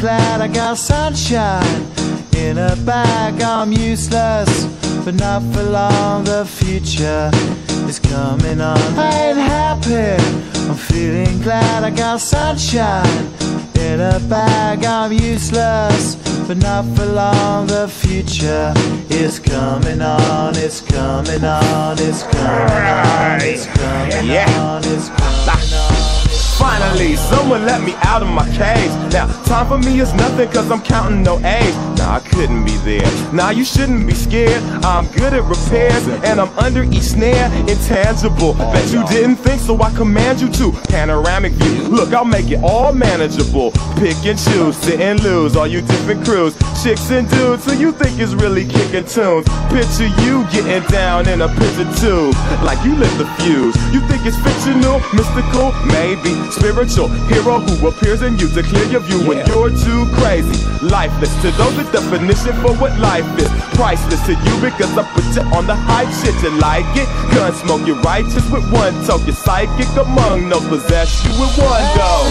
glad I got sunshine in a bag. I'm useless, but not for long. The future is coming on. I ain't happy, I'm feeling glad I got sunshine in a bag. I'm useless, but not for long. The future is coming on. It's coming on. It's coming on. It's coming on. It's coming on. Finally, someone let me out of my cage. Now, time for me is nothing cause I'm counting no A's. Nah, I couldn't be there. Nah, you shouldn't be scared. I'm good at repairs and I'm under each snare. Intangible, bet you didn't think, so I command you to. Panoramic view, look, I'll make it all manageable. Pick and choose, sit and lose, all you different crews. Chicks and dudes who you think is really kicking tunes. Picture you getting down in a picture tube, like you lit the fuse. You think it's fictional, mystical, maybe spiritual hero who appears in you to clear your view when you're too crazy. Lifeless to those, the definition for what life is. Priceless to you because I put you on the hype shit. You like it? Gun smoke, you're righteous with one toe. You're psychic among no possess you with one go.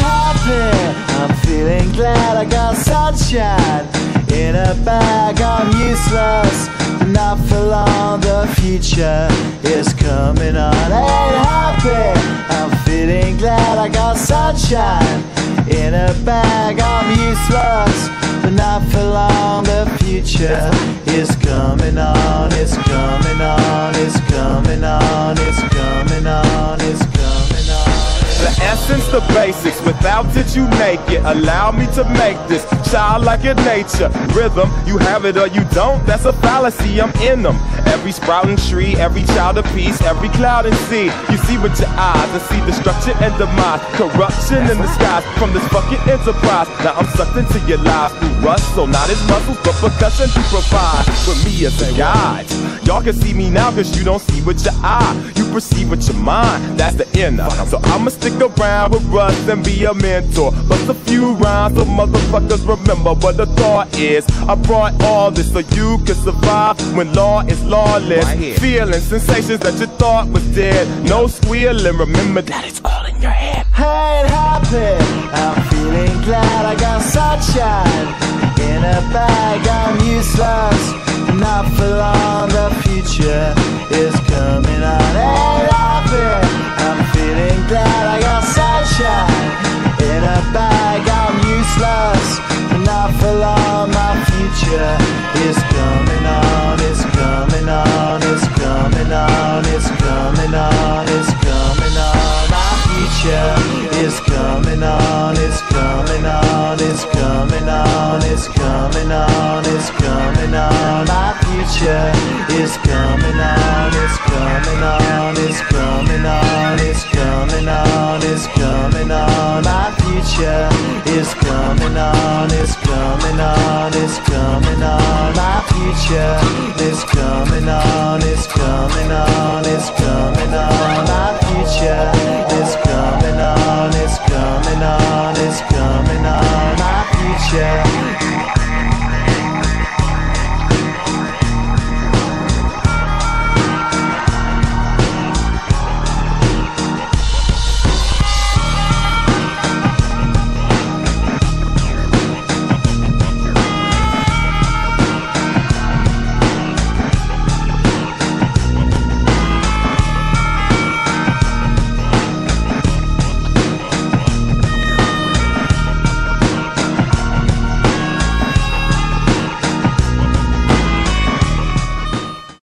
I'm feeling glad I got sunshine in a bag. I'm useless, not for long. The future is coming on. Ain't happy, I'm feeling glad I got sunshine in a bag. I'm useless, but not for long. The future is coming on. It's coming on. It's coming on. It's coming on. It's coming on. The essence, the basics, without it you make it. Allow me to make this childlike in nature. Rhythm, you have it or you don't, that's a fallacy, I'm in them. Every sprouting tree, every child of peace, every cloud and sea. You see with your eyes and see destruction and demise. Corruption in the skies from this fucking enterprise. Now I'm sucked into your lives through rust, so not as muscles but percussion to provide with me as a guide. Y'all can see me now cause you don't see with your eye. You perceive with your mind, that's the inner. So I'ma stick around with Russ and be a mentor. Bust a few rhymes so motherfuckers remember what the thought is. I brought all this so you can survive when law is lawless. Feeling sensations that you thought was dead. No squealing, remember that it's all in your head. I ain't happy, I'm feeling glad I got sunshine in a bag. I'm useless, not for long. The future is coming on. Ain't happy, I'm feeling glad I got sunshine in a bag. I'm useless, not for long. My future is coming on. It's coming on. It's coming on. It's coming on. It's coming on. My future is coming on. It's coming on. It's coming on. It's coming on. It's coming on. My future is coming on. It's coming on. It's coming on. It's coming on. It's coming on. My future is coming on. It's coming on. It's coming on. My future is coming on. It's coming on. It's coming on. My future